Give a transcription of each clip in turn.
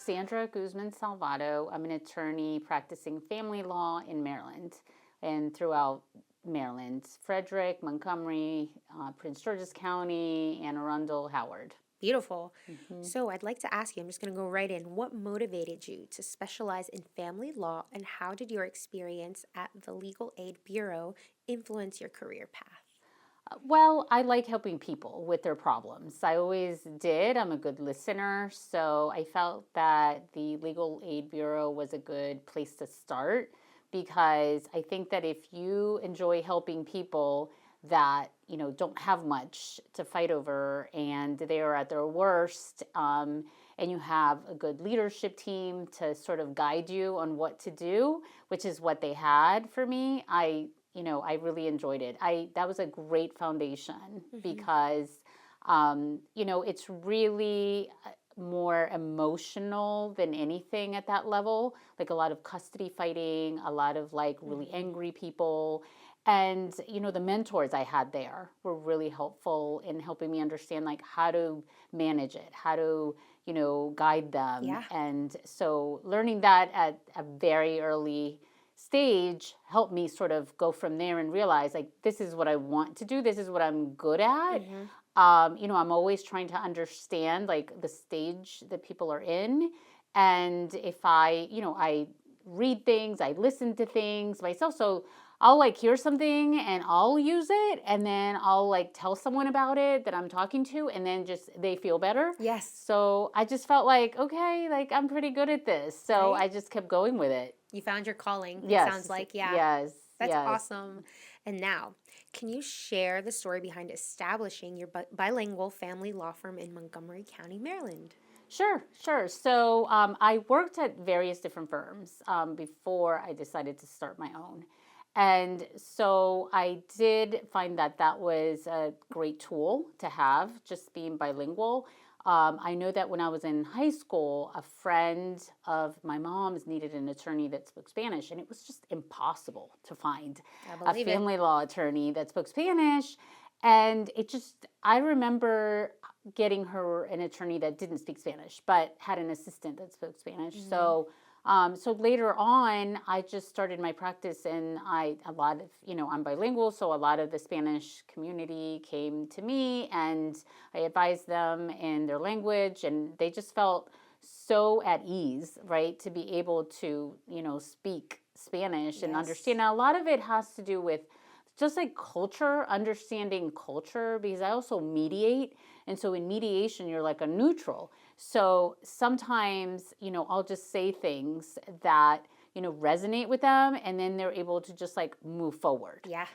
Sandra Guzman Salvado. I'm an attorney practicing family law in Maryland and throughout Maryland. Frederick, Montgomery, Prince George's County, Anne Arundel, Howard. Beautiful. So I'd like to ask you, I'm just going to go right in. What motivated you to specialize in family law, and how did your experience at the Legal Aid Bureau influence your career path? Well, I like helping people with their problems. I always did. I'm a good listener. So I felt that the Legal Aid Bureau was a good place to start because I think that if you enjoy helping people that, don't have much to fight over and they are at their worst, and you have a good leadership team to sort of guide you on what to do, which is what they had for me, I really enjoyed it. That was a great foundation because, it's really more emotional than anything at that level. Like a lot of custody fighting, a lot of like really angry people. And, the mentors I had there were really helpful in helping me understand like how to manage it, how to, guide them. Yeah. And so learning that at a very early stage helped me sort of go from there and realize like this is what I want to do, this is what I'm good at. I'm always trying to understand like the stage that people are in, and if I read things, I listen to things myself, so I'll like hear something and I'll use it, and then I'll like tell someone about it that I'm talking to, and then just they feel better. Yes. So I just felt like, okay, like I'm pretty good at this. So Right? I just kept going with it. You found your calling. Yes. It sounds like, yeah. Yes. That's yes. awesome. And now, can you share the story behind establishing your bilingual family law firm in Montgomery County, Maryland? Sure. So I worked at various different firms before I decided to start my own. And so I did find that that was a great tool to have, just being bilingual. I know that when I was in high school, a friend of my mom's needed an attorney that spoke Spanish, and it was just impossible to find a family law attorney that spoke Spanish. And I remember getting her an attorney that didn't speak Spanish, but had an assistant that spoke Spanish. So later on, I just started my practice, and I'm bilingual, so a lot of the Spanish community came to me, and I advised them in their language, and they just felt so at ease, right, to be able to, speak Spanish and understand. Now, a lot of it has to do with just like culture, understanding culture, because I also mediate. And so in mediation, you're like a neutral. So sometimes, I'll just say things that, resonate with them, and then they're able to just like move forward. Yeah.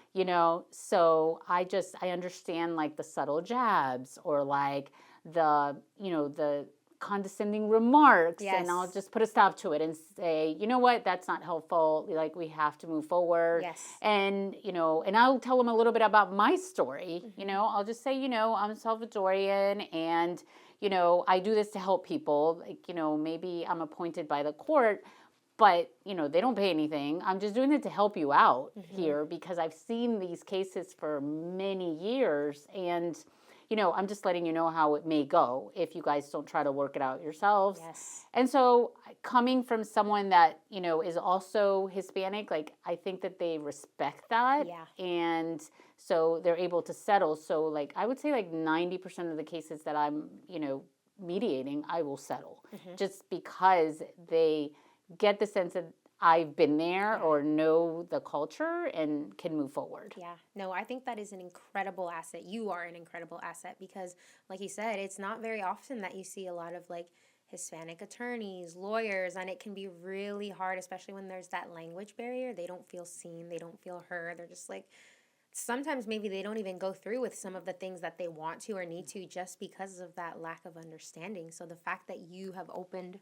So I understand like the subtle jabs or like the condescending remarks, and I'll just put a stop to it and say, you know what, that's not helpful. Like, we have to move forward. Yes. And, and I'll tell them a little bit about my story. I'll just say, I'm Salvadorian, and, I do this to help people. Like, maybe I'm appointed by the court, but, they don't pay anything. I'm just doing it to help you out here, because I've seen these cases for many years, and I'm just letting you know how it may go if you guys don't try to work it out yourselves. Yes. And so coming from someone that, is also Hispanic, like, I think that they respect that. Yeah. And so they're able to settle. So, like, I would say like 90% of the cases that I'm, mediating, I will settle, just because they get the sense that I've been there or know the culture and can move forward. Yeah. No, I think that is an incredible asset. You are an incredible asset because, like you said, it's not very often that you see a lot of like Hispanic attorneys, lawyers, and it can be really hard, especially when there's that language barrier. They don't feel seen. They don't feel heard. They're just like, sometimes maybe they don't even go through with some of the things that they want to or need to just because of that lack of understanding. So the fact that you have opened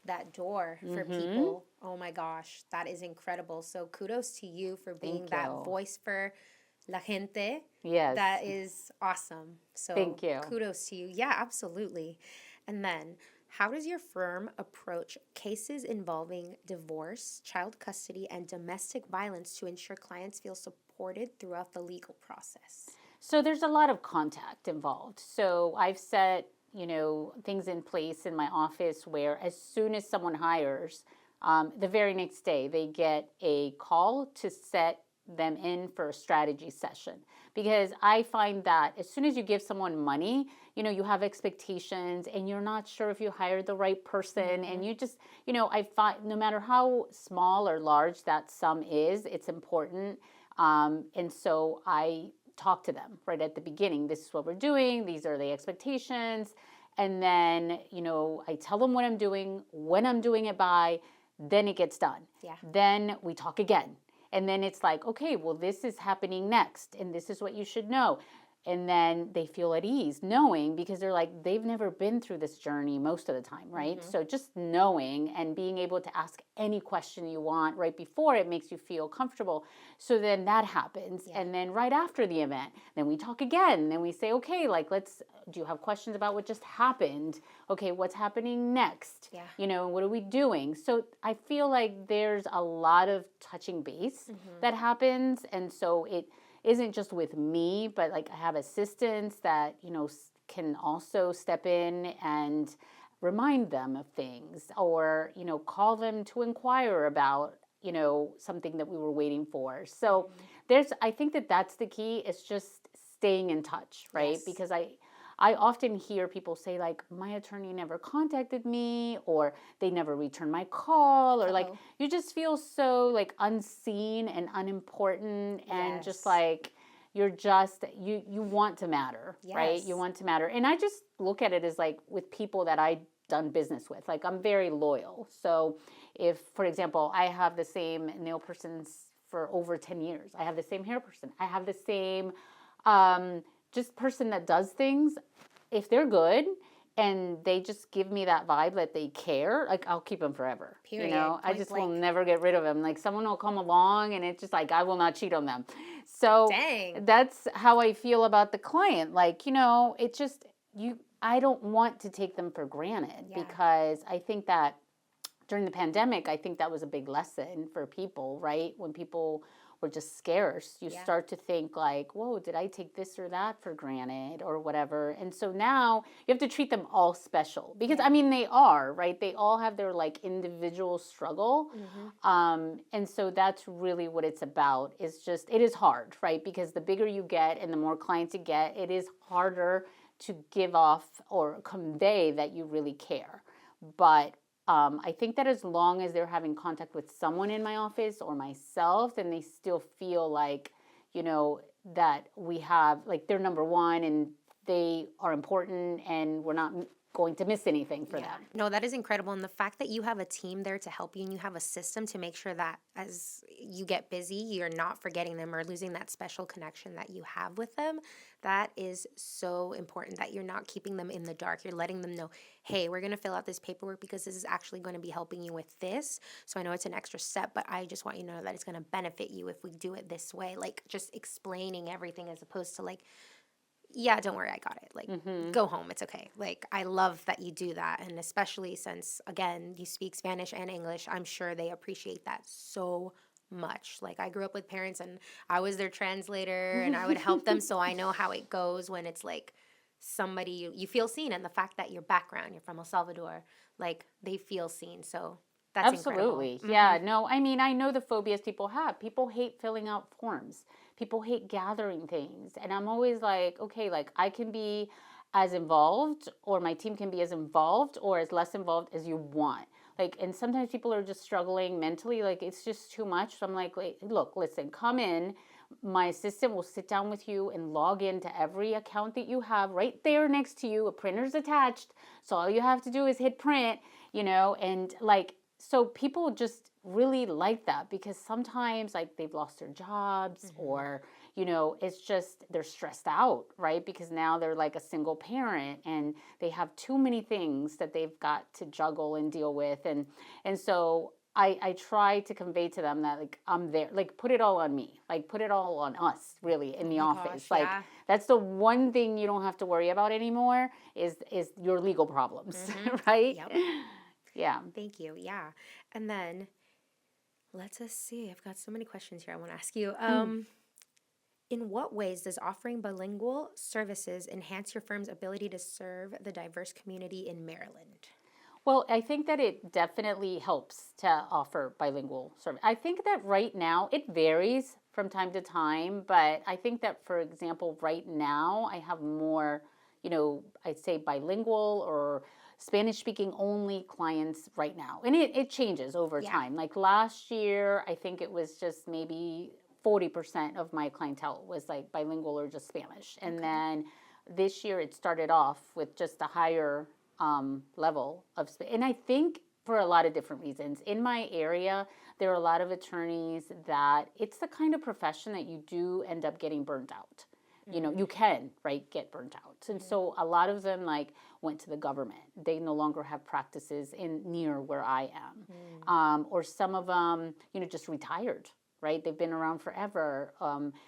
that door for people, oh my gosh, that is incredible. So kudos to you for being that voice for la gente. Yes. That is awesome. So thank you. Kudos to you. Yeah, absolutely. And then, how does your firm approach cases involving divorce, child custody, and domestic violence to ensure clients feel supported throughout the legal process? So there's a lot of contact involved. So I've set things in place in my office where as soon as someone hires, the very next day they get a call to set them in for a strategy session. Because I find that as soon as you give someone money, you have expectations and you're not sure if you hired the right person. And you just, I find no matter how small or large that sum is, it's important. And so I talk to them right at the beginning. This is what we're doing. These are the expectations. And then, I tell them what I'm doing, when I'm doing it by, then it gets done. Yeah. Then we talk again. And then it's like, okay, well, this is happening next, and this is what you should know. And then they feel at ease knowing, because they're like, they've never been through this journey most of the time, right? So just knowing and being able to ask any question you want right before it makes you feel comfortable. So then that happens. Yeah. And then right after the event, then we talk again. Then we say, okay, do you have questions about what just happened? Okay, what's happening next? Yeah. What are we doing? So I feel like there's a lot of touching base that happens. And so it isn't just with me, but I have assistants that, can also step in and remind them of things, or, call them to inquire about, something that we were waiting for. So I think that's the key. It's just staying in touch, right? Yes. Because I often hear people say my attorney never contacted me, or they never returned my call, or you just feel so unseen and unimportant. And yes. Just you're just, you want to matter, yes. Right? You want to matter. And I just look at it as with people that I've done business with, I'm very loyal. So if, for example, I have the same nail person for over 10 years, I have the same hair person, I have the same just person that does things, if they're good and they just give me that vibe that they care, I'll keep them forever. Period. I just will never get rid of them. Someone will come along and it's just I will not cheat on them. So dang. That's how I feel about the client. It's just I don't want to take them for granted. Yeah. Because I think that during the pandemic, I think that was a big lesson for people, right? When people were just scarce, you yeah. start to think whoa, did I take this or that for granted or whatever? And so now you have to treat them all special, because yeah. They are, right? They all have their individual struggle. And so that's really what it's about. It is hard, right? Because the bigger you get and the more clients you get, it is harder to give off or convey that you really care. But I think that as long as they're having contact with someone in my office or myself, then they still feel that we have, they're number one and they are important and we're not going to miss anything for them. No, that is incredible. And the fact that you have a team there to help you and you have a system to make sure that as you get busy, you're not forgetting them or losing that special connection that you have with them. That is so important, that you're not keeping them in the dark. You're letting them know, hey, we're going to fill out this paperwork because this is actually going to be helping you with this. So I know it's an extra step, but I just want you to know that it's going to benefit you if we do it this way. Just explaining everything as opposed to yeah, don't worry, I got it. Go home, it's okay. I love that you do that. And especially since, again, you speak Spanish and English, I'm sure they appreciate that so much. I grew up with parents and I was their translator and I would help them. So I know how it goes when it's somebody, you feel seen. And the fact that your background, you're from El Salvador, they feel seen. So that's absolutely incredible. Yeah, no, I know the phobias people have. People hate filling out forms. People hate gathering things. And I'm always okay, I can be as involved, or my team can be as involved or as less involved as you want. And sometimes people are just struggling mentally. It's just too much. So I'm look, listen, come in. My assistant will sit down with you and log into every account that you have right there next to you. A printer's attached. So all you have to do is hit print, and so people just really like that, because sometimes they've lost their jobs or, it's just they're stressed out, right? Because now they're a single parent and they have too many things that they've got to juggle and deal with. And so I try to convey to them that I'm there, put it all on me, put it all on us really in the office. Gosh, yeah. That's the one thing you don't have to worry about anymore is your legal problems, right? Yep. Yeah. Thank you. Yeah. And then let's see. I've got so many questions here I want to ask you. In what ways does offering bilingual services enhance your firm's ability to serve the diverse community in Maryland? Well, I think that it definitely helps to offer bilingual service. I think that right now it varies from time to time, but I think that, for example, right now I have more, I'd say bilingual or Spanish speaking only clients right now. And it changes over Yeah. time. Like last year, I think it was just maybe 40% of my clientele was like bilingual or just Spanish. And then this year it started off with just a higher level of Spanish. And I think for a lot of different reasons. In my area, there are a lot of attorneys that it's the kind of profession that you do end up getting burnt out. You can, right, get burnt out. And so a lot of them like went to the government. They no longer have practices in near where I am. Or some of them, just retired, right? They've been around forever.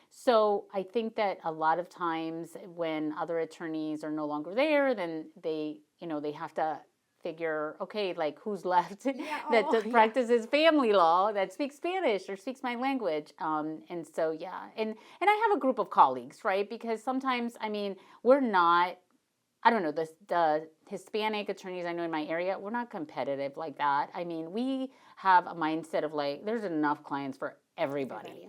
So I think that a lot of times when other attorneys are no longer there, then they have to figure, okay, like who's left that practices family law, that speaks Spanish or speaks my language. And so, and I have a group of colleagues, right? Because sometimes, we're not, I don't know, the Hispanic attorneys I know in my area, we're not competitive like that. We have a mindset of like, there's enough clients for everybody.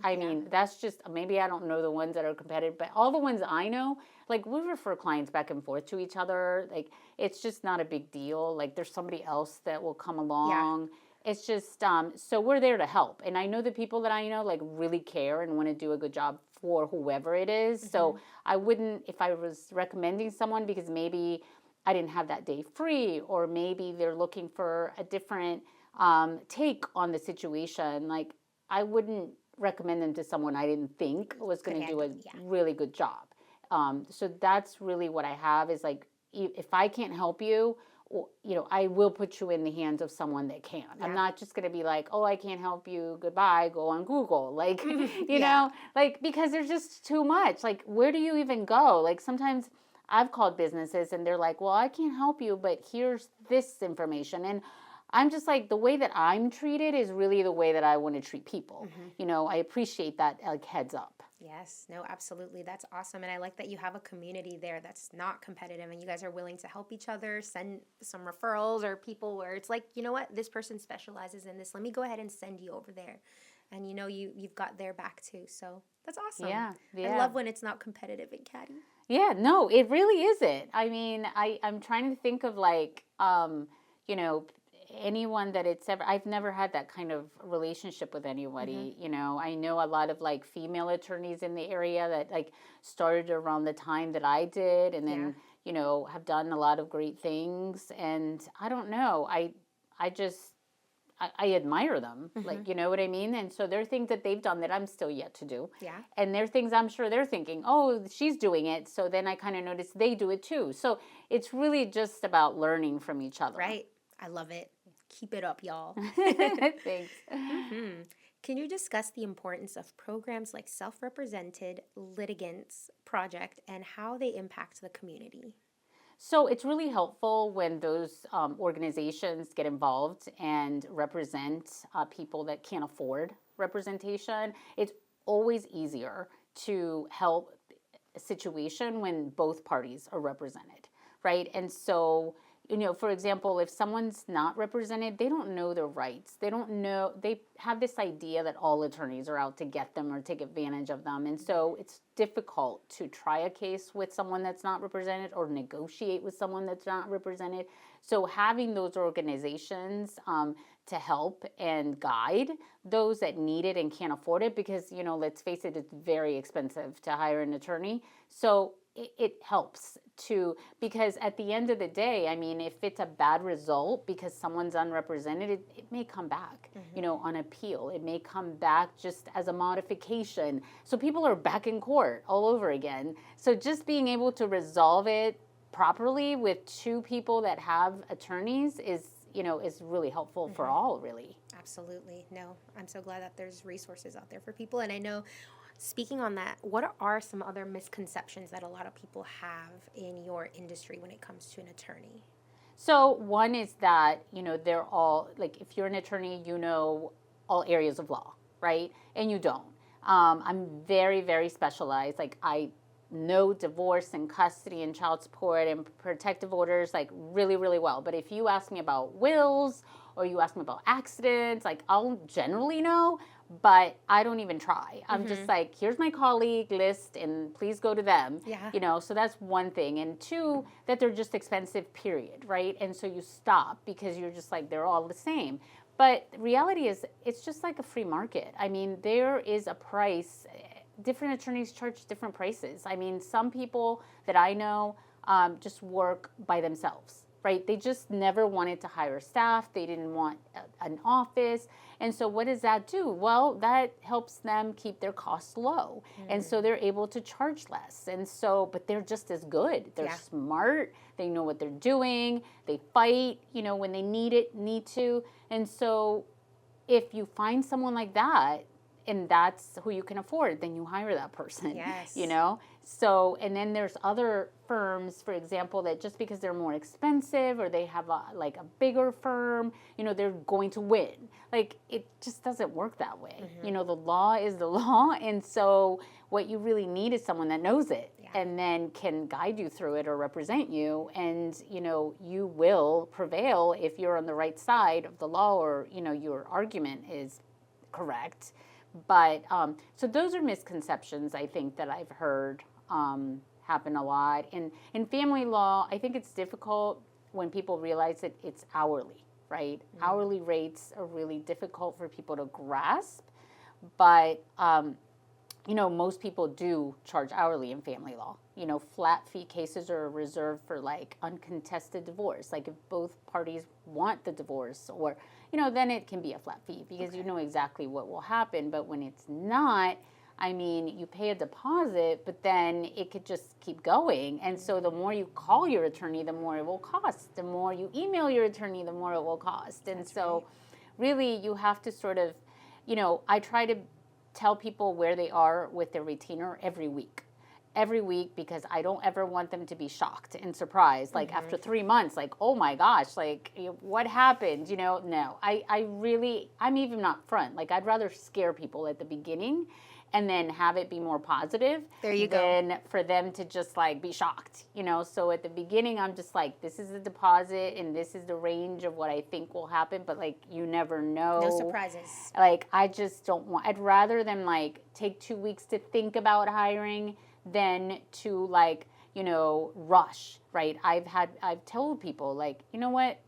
That's just, maybe I don't know the ones that are competitive, but all the ones I know, like we refer clients back and forth to each other. Like it's just not a big deal. Like there's somebody else that will come along. It's just, so we're there to help. And I know the people that I know like really care and want to do a good job for whoever it is. So I wouldn't, if I was recommending someone because maybe I didn't have that day free, or maybe they're looking for a different take on the situation, like I wouldn't recommend them to someone I didn't think was going to do a really good job. So that's really what I have is like, if I can't help you, I will put you in the hands of someone that can. I'm not just going to be like, oh, I can't help you. Goodbye. Go on Google. Like, you know, like, because there's just too much. Like, where do you even go? Like, sometimes I've called businesses and they're like, well, I can't help you, but here's this information. And I'm just like, the way that I'm treated is really the way that I want to treat people. I appreciate that like heads up. Yes, no, absolutely. That's awesome. And I like that you have a community there that's not competitive and you guys are willing to help each other, send some referrals or people where it's like, you know what, this person specializes in this. Let me go ahead and send you over there. And you've got their back too. So that's awesome. Yeah. I love when it's not competitive in Caddy. Yeah, no, it really isn't. I'm trying to think of like, anyone that it's ever, I've never had that kind of relationship with anybody. I know a lot of like female attorneys in the area that like started around the time that I did, and then have done a lot of great things. And I don't know, I admire them, like, you know what I mean? And so there are things that they've done that I'm still yet to do. Yeah. And there are things I'm sure they're thinking, oh, she's doing it. So then I kind of notice they do it too. So it's really just about learning from each other. Right. I love it. Keep it up, y'all. Thanks. Can you discuss the importance of programs like Self-Represented Litigants Project and how they impact the community? So it's really helpful when those organizations get involved and represent people that can't afford representation. It's always easier to help a situation when both parties are represented, right? And so, for example, if someone's not represented, they don't know their rights. They don't know, they have this idea that all attorneys are out to get them or take advantage of them. And so it's difficult to try a case with someone that's not represented or negotiate with someone that's not represented. So having those organizations to help and guide those that need it and can't afford it, because, let's face it, it's very expensive to hire an attorney. So it helps because at the end of the day, if it's a bad result because someone's unrepresented, it may come back, on appeal. It may come back just as a modification. So people are back in court all over again. So just being able to resolve it properly with two people that have attorneys is really helpful for all, really. Absolutely. No, I'm so glad that there's resources out there for people. And I know, speaking on that, what are some other misconceptions that a lot of people have in your industry when it comes to an attorney? So one is that, they're all, like, if you're an attorney, all areas of law, right? And you don't. I'm very, very specialized. Like I know divorce and custody and child support and protective orders like really, really well. But if you ask me about wills or you ask me about accidents, like I'll generally know, but I don't even try. I'm just like, here's my colleague list and please go to them. Yeah. You know, so that's one thing. And two, that they're just expensive, period, right? And so you stop because you're just like, they're all the same. But reality is, it's just like a free market. I mean, there is a price. Different attorneys charge different prices. I mean, some people that I know just work by themselves, right? They just never wanted to hire staff. They didn't want an office. And so what does that do? Well, that helps them keep their costs low. And so they're able to charge less. And so, but they're just as good. They're smart. They know what they're doing. They fight, you know, when they need to. And so if you find someone like that, and that's who you can afford, then you hire that person. Yes. You know? So, and then there's other firms, for example, that just because they're more expensive or they have a bigger firm, you know, they're going to win. Like, it just doesn't work that way. You know, the law is the law. And so what you really need is someone that knows it and then can guide you through it or represent you. And, you know, you will prevail if you're on the right side of the law or, you know, your argument is correct. But so those are misconceptions, I think, that I've heard happen a lot. And in family law, I think it's difficult when people realize that it's hourly, right? Hourly rates are really difficult for people to grasp. But, you know, most people do charge hourly in family law. You know, flat fee cases are reserved for like uncontested divorce. Like if both parties want the divorce or, you know, then it can be a flat fee because you know exactly what will happen. But when it's not, I mean, you pay a deposit, but then it could just keep going. And so the more you call your attorney, the more it will cost. The more you email your attorney, the more it will cost. And so really you have to sort of, you know, I try to tell people where they are with their retainer every week, because I don't ever want them to be shocked and surprised. Like after 3 months, like, oh my gosh, like what happened? You know, no, I'm even not front. Like I'd rather scare people at the beginning and then have it be more positive than for them to just like be shocked, you know? So at the beginning, I'm just like, this is the deposit and this is the range of what I think will happen. But like, you never know. No surprises. Like, I just don't want, I'd rather them like take 2 weeks to think about hiring than to like, you know, rush, right? I've told people like, you know what,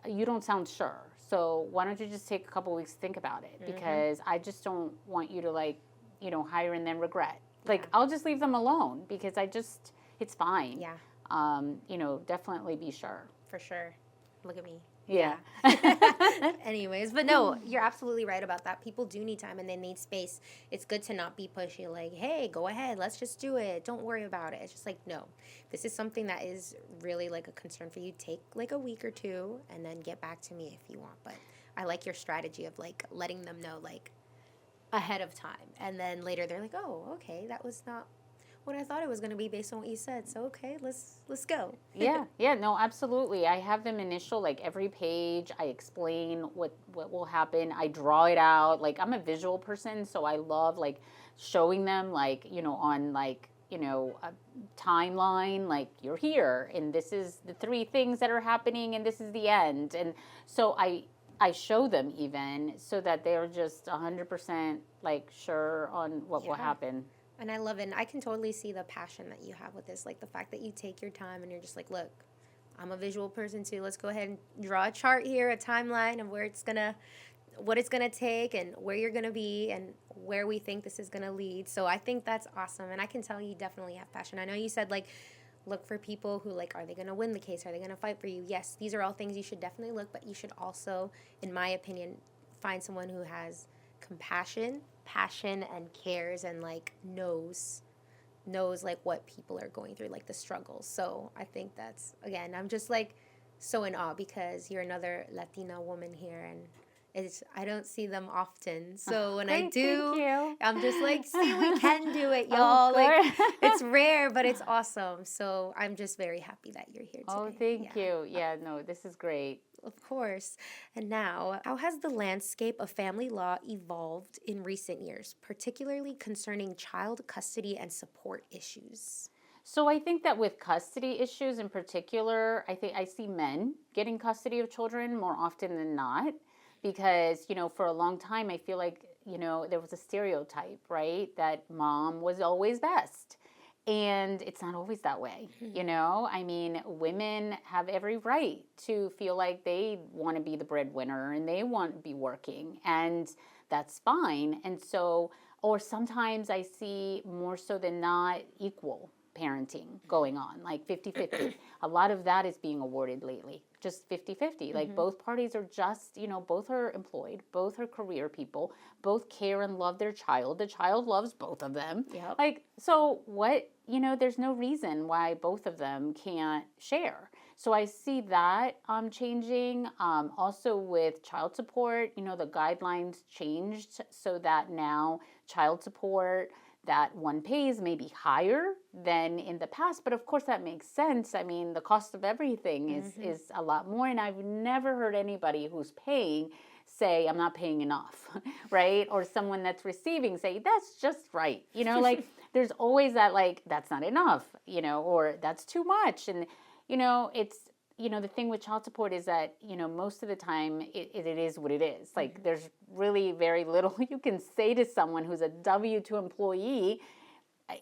you don't sound sure. So why don't you just take a couple weeks to think about it? Because I just don't want you to like, you know, hire and then regret. Like, I'll just leave them alone because it's fine. Yeah. You know, definitely be sure. For sure. Look at me. Yeah. Anyways, but no, you're absolutely right about that. People do need time and they need space. It's good to not be pushy, like, hey, go ahead, let's just do it. Don't worry about it. It's just like, no, this is something that is really like a concern for you. Take like a week or two and then get back to me if you want. But I like your strategy of like letting them know like ahead of time. And then later they're like, oh, okay, that was not what I thought it was going to be based on what you said. So, okay, let's go. Yeah, no, absolutely. I have them initial, like every page, I explain what will happen. I draw it out. Like, I'm a visual person, so I love, like, showing them, like, you know, on, like, you know, a timeline, like, you're here, and this is the 3 things that are happening, and this is the end. And so I show them even so that they're just 100%, like, sure on what will happen. And I love it. And I can totally see the passion that you have with this. Like the fact that you take your time and you're just like, look, I'm a visual person too. Let's go ahead and draw a chart here, a timeline of what it's going to take and where you're going to be and where we think this is going to lead. So I think that's awesome. And I can tell you definitely have passion. I know you said like, look for people who like, are they going to win the case? Are they going to fight for you? Yes, these are all things you should definitely look, but you should also, in my opinion, find someone who has compassion, passion, and cares and like knows like what people are going through, like the struggles. So I think that's, again, I'm just like so in awe because you're another Latina woman here and I don't see them often. So when I Great, do, thank you. I'm just like, see, we can do it, Oh, y'all. Like, good. it's rare, but it's awesome. So I'm just very happy that you're here Oh, today. thank you. Yeah, no, this is great. Of course. And now, how has the landscape of family law evolved in recent years, particularly concerning child custody and support issues? So I think that with custody issues in particular, I think I see men getting custody of children more often than not because, for a long time I feel like, there was a stereotype, right? That mom was always best. And it's not always that way, I mean, women have every right to feel like they want to be the breadwinner and they want to be working, and that's fine. And so, or sometimes I see more so than not equal parenting going on, like 50-50. A lot of that is being awarded lately, just 50-50. Like both parties are just, both are employed, both are career people, both care and love their child. The child loves both of them. Yep. Like, so what, there's no reason why both of them can't share. So I see that changing. Also with child support, the guidelines changed so that now child support that one pays may be higher than in the past, but of course that makes sense. I mean, the cost of everything is a lot more, and I've never heard anybody who's paying say, I'm not paying enough, right? Or someone that's receiving say, that's just right. Like there's always that, like, that's not enough, or that's too much. And, it's, the thing with child support is that, most of the time it is what it is. Like there's really very little you can say to someone who's a W-2 employee.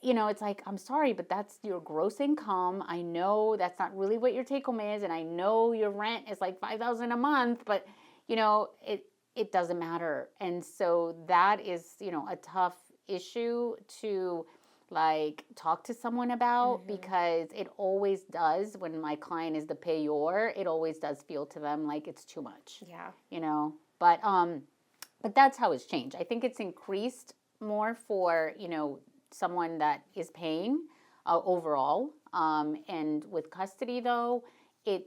It's like, I'm sorry, but that's your gross income. I know that's not really what your take home is. And I know your rent is like $5,000 a month, but it doesn't matter. And so that is, a tough issue to like talk to someone about, because it always does, when my client is the payor, it always does feel to them like it's too much. Yeah. But that's how it's changed. I think it's increased more for, someone that is paying overall. And with custody though, it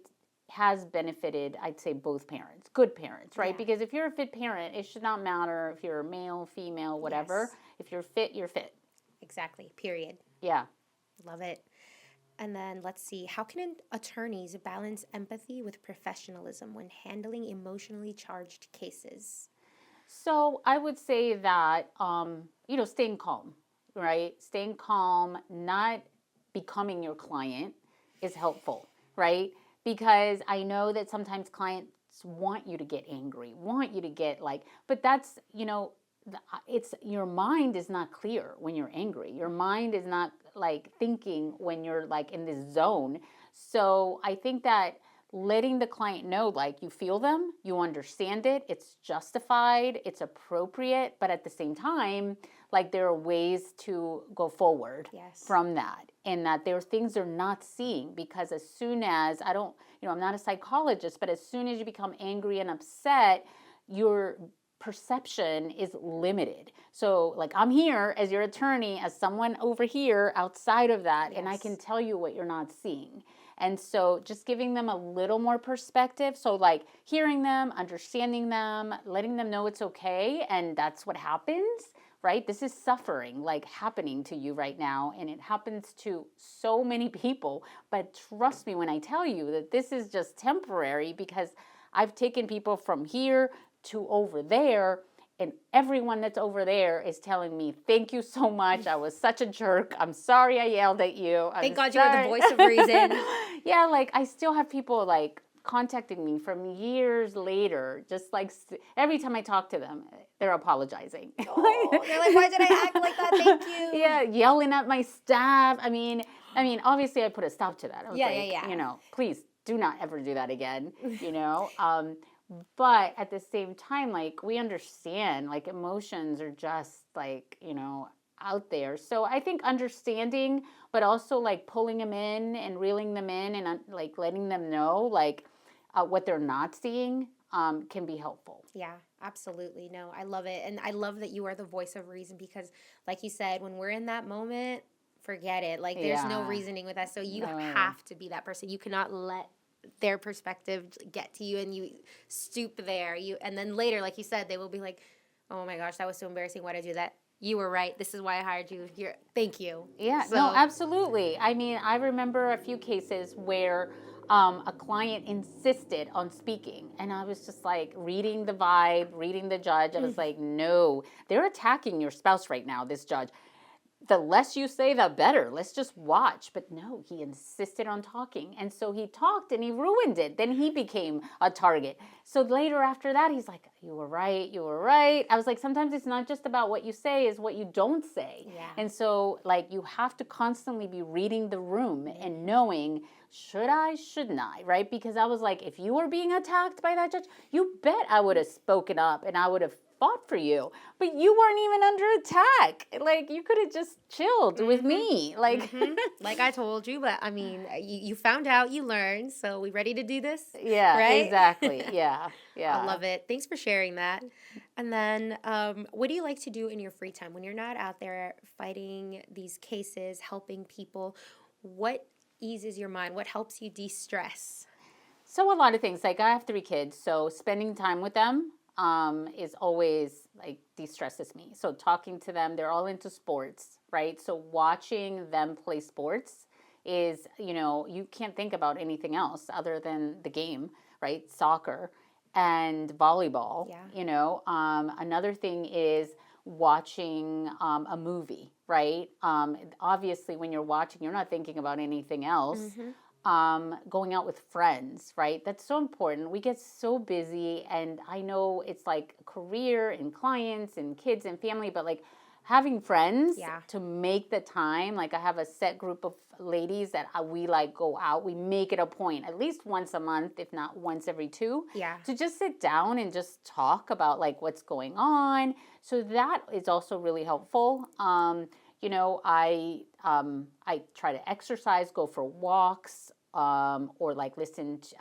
has benefited, I'd say, both parents, good parents, right? Yeah. Because if you're a fit parent, it should not matter if you're male, female, whatever. Yes. If you're fit, you're fit. Exactly. Period. Yeah. Love it. And then let's see, how can attorneys balance empathy with professionalism when handling emotionally charged cases? So I would say that, staying calm, right? Staying calm, not becoming your client is helpful, right? Because I know that sometimes clients want you to get angry, want you to get but that's, it's your mind is not clear when you're angry. Your mind is not like thinking when you're like in this zone. So I think that letting the client know, like, you feel them, you understand it, it's justified, it's appropriate, but at the same time, like, there are ways to go forward from that, and that there are things they're not seeing, because as soon as I'm not a psychologist, but as soon as you become angry and upset, your perception is limited. So like, I'm here as your attorney, as someone over here outside of that, and I can tell you what you're not seeing. And so just giving them a little more perspective. So like hearing them, understanding them, letting them know it's okay. And that's what happens, right? This is suffering like happening to you right now. And it happens to so many people. But trust me when I tell you that this is just temporary, because I've taken people from here to over there, and everyone that's over there is telling me, thank you so much. I was such a jerk. I'm sorry I yelled at you. Thank God you are the voice of reason. Yeah, like I still have people like contacting me from years later, just like every time I talk to them, they're apologizing. Oh, they're like, why did I act like that? Thank you. Yeah, yelling at my staff. I mean, obviously I put a stop to that. I was please do not ever do that again, But at the same time, like, we understand, like, emotions are just, like, out there. So I think understanding, but also, like, pulling them in and reeling them in and, like, letting them know, like, what they're not seeing can be helpful. Yeah, absolutely. No, I love it. And I love that you are the voice of reason, because, like you said, when we're in that moment, forget it. Like, there's no reasoning with that. So you have to be that person. You cannot let their perspective get to you and you stoop there. And then later, like you said, they will be like, oh my gosh, that was so embarrassing. Why did I do that? You were right. This is why I hired you. Thank you. Yeah, So, no, absolutely. I mean, I remember a few cases where a client insisted on speaking, and I was just like reading the vibe, reading the judge. I was like, no, they're attacking your spouse right now, this judge. The less you say, the better. Let's just watch. But no, he insisted on talking. And so he talked and he ruined it. Then he became a target. So later after that, he's like, you were right. You were right. I was like, sometimes it's not just about what you say, it's what you don't say. Yeah. And so like you have to constantly be reading the room and knowing, should I, shouldn't I, right? Because I was like, if you were being attacked by that judge, you bet I would have spoken up and I would have fought for you, but you weren't even under attack. Like you could have just chilled with me. Like, like I told you, but I mean, you found out, you learned. So we ready to do this? yeah, right? exactly. Yeah, yeah. I love it. Thanks for sharing that. And then, what do you like to do in your free time when you're not out there fighting these cases, helping people? What eases your mind? What helps you de-stress? So a lot of things. Like I have 3 kids, so spending time with them is always like de-stresses me. So talking to them, they're all into sports, right? So watching them play sports is, you can't think about anything else other than the game, right? Soccer and volleyball. Yeah. Another thing is watching a movie, right? Obviously, when you're watching, you're not thinking about anything else. Going out with friends, right? That's so important. We get so busy, and I know it's like career and clients and kids and family, but like having friends to make the time. Like I have a set group of ladies that we like go out. We make it a point at least once a month, if not once every 2, to just sit down and just talk about like what's going on. So that is also really helpful. I try to exercise, go for walks, or like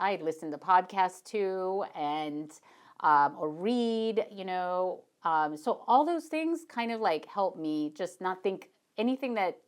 I listen to podcasts too, and or read. So all those things kind of like help me just not think anything that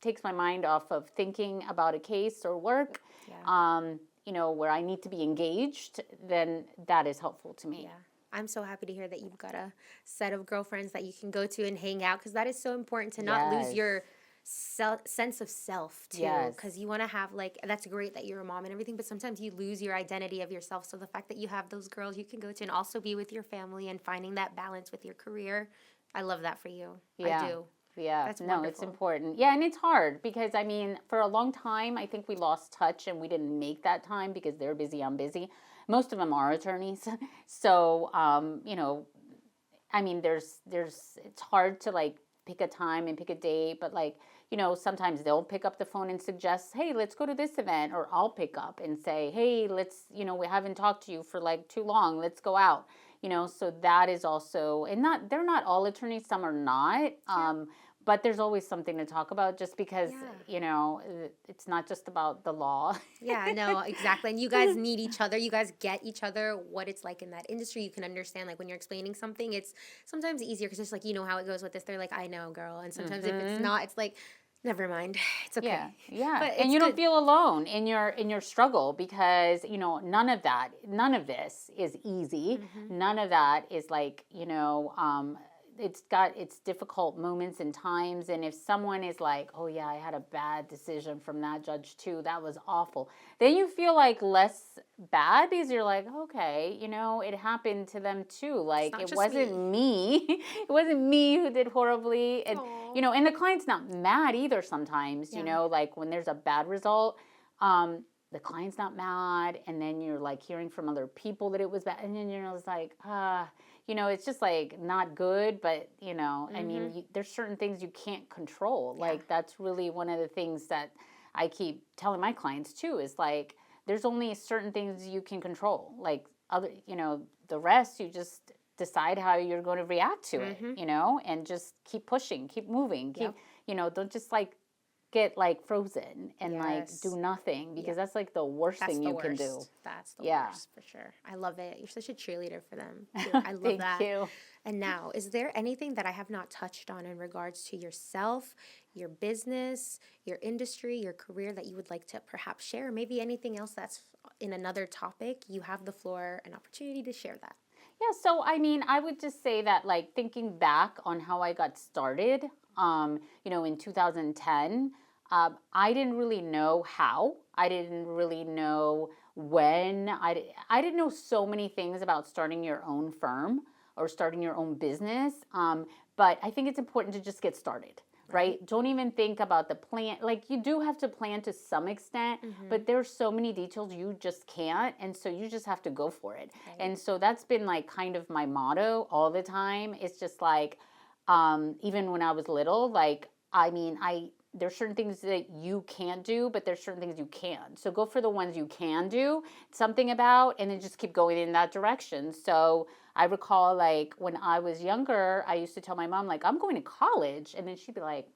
takes my mind off of thinking about a case or work. Where I need to be engaged, then that is helpful to me. Yeah. I'm so happy to hear that you've got a set of girlfriends that you can go to and hang out, because that is so important to not lose your sense of self too. Because you want to have that's great that you're a mom and everything, but sometimes you lose your identity of yourself. So the fact that you have those girls you can go to and also be with your family and finding that balance with your career, I love that for you. I do. Yeah, that's wonderful. It's important. Yeah, and it's hard because, I mean, for a long time, I think we lost touch and we didn't make that time because they're busy, I'm busy. Most of them are attorneys. So, I mean, it's hard to like pick a time and pick a date, but like, sometimes they'll pick up the phone and suggest, hey, let's go to this event, or I'll pick up and say, hey, let's, we haven't talked to you for like too long, let's go out. So that is also, and they're not all attorneys, some are not, but there's always something to talk about just because, it's not just about the law. Yeah, no, exactly. And you guys need each other. You guys get each other, what it's like in that industry. You can understand, like, when you're explaining something, it's sometimes easier because it's like, how it goes with this. They're like, I know, girl. And sometimes if it's not, it's like, never mind. It's okay. Yeah. But and you don't feel alone in your struggle because, none of this is easy. None of that is like, it's got its difficult moments and times. And if someone is like, oh yeah, I had a bad decision from that judge too, that was awful, then you feel like less bad because you're like, okay, it happened to them too. Like it wasn't me. It wasn't me who did horribly. And and the client's not mad either sometimes, like when there's a bad result, the client's not mad, and then you're like hearing from other people that it was bad, and then you're just like, it's just like not good, but I mean, there's certain things you can't control. Like that's really one of the things that I keep telling my clients too, is like, there's only certain things you can control. Like other, the rest you just decide how you're going to react to it, and just keep pushing, keep moving, don't just like get like frozen and like Yes. do nothing, because that's like the worst That's thing the you can do. worst. That's the Yeah. worst for sure. I love it. You're such a cheerleader for them. Too. I love Thank that. you. And now, is there anything that I have not touched on in regards to yourself, your business, your industry, your career that you would like to perhaps share? Maybe anything else that's in another topic? You have the floor, an opportunity to share that. Yeah, so I mean, I would just say that like thinking back on how I got started, in 2010, I didn't really know how. I didn't really know when. I didn't know so many things about starting your own firm or starting your own business. But I think it's important to just get started. Right? Don't even think about the plan. Like, you do have to plan to some extent, but there's so many details you just can't. And so you just have to go for it. Right. And so that's been like kind of my motto all the time. It's just like, even when I was little, like, I mean, there's certain things that you can't do, but there's certain things you can. So go for the ones you can do something about, and then just keep going in that direction. So I recall, like, when I was younger, I used to tell my mom, like, I'm going to college. And then she'd be like,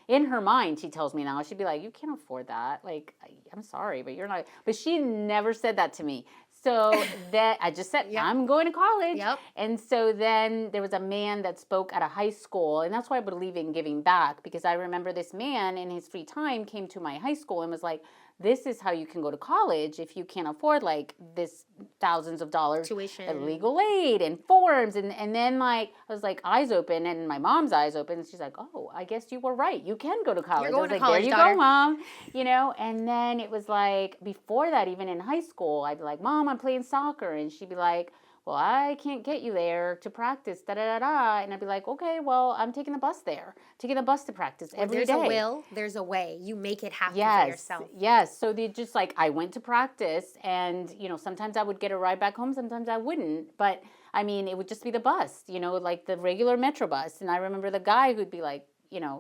in her mind, she tells me now, she'd be like, you can't afford that. Like, I'm sorry, but you're not. But she never said that to me. So that I just said, I'm going to college. Yep. And so then there was a man that spoke at a high school. And that's why I believe in giving back, because I remember this man in his free time came to my high school and was like, this is how you can go to college if you can't afford like this thousands of dollars Tuition. legal aid and forms. And then like I was like eyes open, and my mom's eyes open. And she's like, oh, I guess you were right. You can go to college. You're going I was to like, college, there you daughter. go, Mom. And then it was like before that, even in high school, I'd be like, Mom, I'm playing soccer. And she'd be like, well, I can't get you there to practice, da-da-da-da. And I'd be like, okay, well, I'm taking the bus there. Taking the bus to practice every day. There's a will, there's a way. You make it happen for yourself. Yes. So they just like, I went to practice, and, sometimes I would get a ride back home, sometimes I wouldn't. But, I mean, it would just be the bus, like the regular Metro bus. And I remember the guy who'd be like,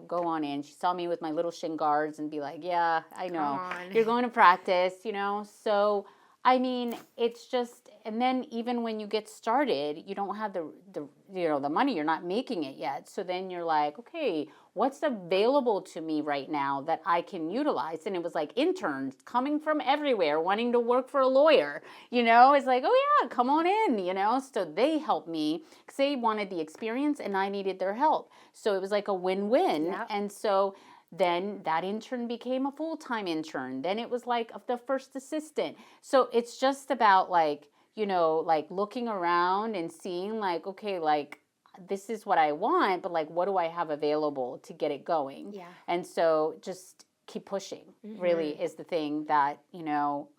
go on in. She saw me with my little shin guards and be like, yeah, I know. You're going to practice, So, I mean, it's just, and then even when you get started, you don't have the money, you're not making it yet. So then you're like, okay, what's available to me right now that I can utilize? And it was like interns coming from everywhere wanting to work for a lawyer, it's like, oh yeah, come on in, So they helped me because they wanted the experience and I needed their help. So it was like a win-win. Yep. And so then that intern became a full-time intern. Then it was like the first assistant. So it's just about like, like looking around and seeing like, okay, like this is what I want, but like, what do I have available to get it going? Yeah. And so just keep pushing really is the thing that,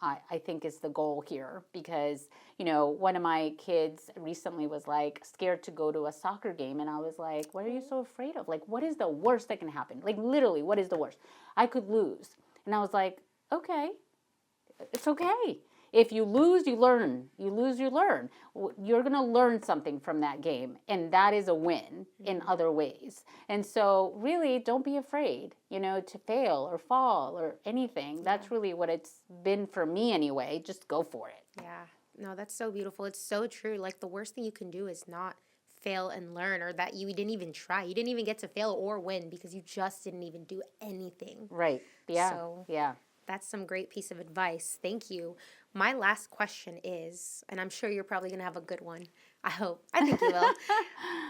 I think is the goal here, because, one of my kids recently was like scared to go to a soccer game. And I was like, what are you so afraid of? Like, what is the worst that can happen? Like, literally, what is the worst? I could lose. And I was like, okay, it's okay. If you lose, you learn. You lose, you learn. You're going to learn something from that game, and that is a win in other ways. And so really, don't be afraid, to fail or fall or anything. That's really what it's been for me anyway. Just go for it. Yeah. No, that's so beautiful. It's so true. Like, the worst thing you can do is not fail and learn, or that you didn't even try. You didn't even get to fail or win because you just didn't even do anything. Right. Yeah. So, yeah. That's some great piece of advice. Thank you. My last question is, and I'm sure you're probably going to have a good one. I hope. I think you will.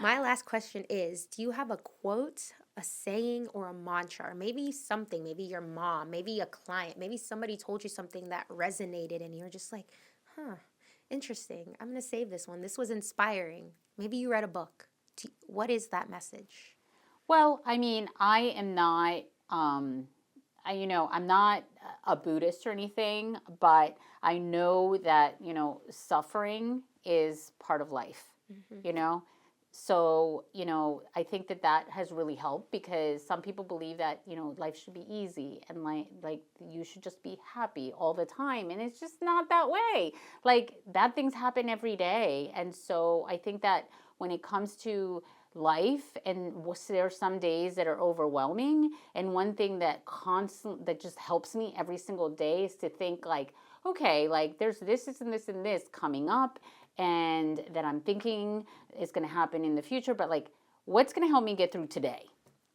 My last question is, do you have a quote, a saying, or a mantra? Or maybe something, maybe your mom, maybe a client, maybe somebody told you something that resonated and you're just like, interesting. I'm going to save this one. This was inspiring. Maybe you read a book. What is that message? Well, I mean, I am not... I'm not a Buddhist or anything, but I know that, suffering is part of life, So, I think that has really helped, because some people believe that, life should be easy and like you should just be happy all the time. And it's just not that way. Like, bad things happen every day. And so I think that when it comes to life, and there are some days that are overwhelming, and one thing that just helps me every single day is to think like, okay, like there's this and this and this coming up, and that I'm thinking is going to happen in the future, but like, what's going to help me get through today?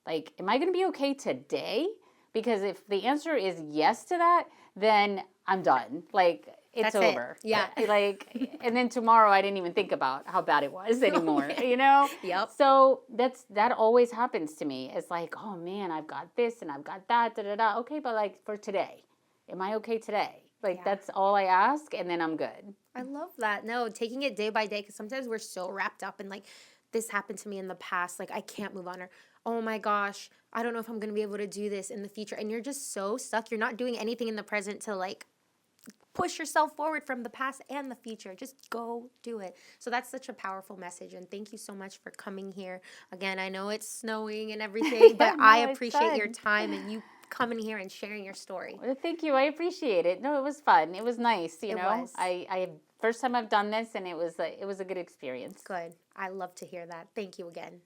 Like, am I going to be okay today? Because if the answer is yes to that, then I'm done. Like, it's That's over. it. Yeah. Like, and then tomorrow I didn't even think about how bad it was anymore, you know? Yep. So that always happens to me. It's like, oh man, I've got this and I've got that, da da da. Okay, but like for today, am I okay today? Like, Yeah. that's all I ask, and then I'm good. I love that. No, taking it day by day, because sometimes we're so wrapped up in like, this happened to me in the past, like I can't move on, or oh my gosh, I don't know if I'm going to be able to do this in the future. And you're just so stuck. You're not doing anything in the present to like push yourself forward from the past and the future. Just go do it. So that's such a powerful message. And thank you so much for coming here. Again, I know it's snowing and everything, but No, I it's appreciate your fun. time and you coming here and sharing your story. Well, thank you. I appreciate it. No, it was fun. It was nice. You It know, was. I first time I've done this, and it was a good experience. Good. I love to hear that. Thank you again.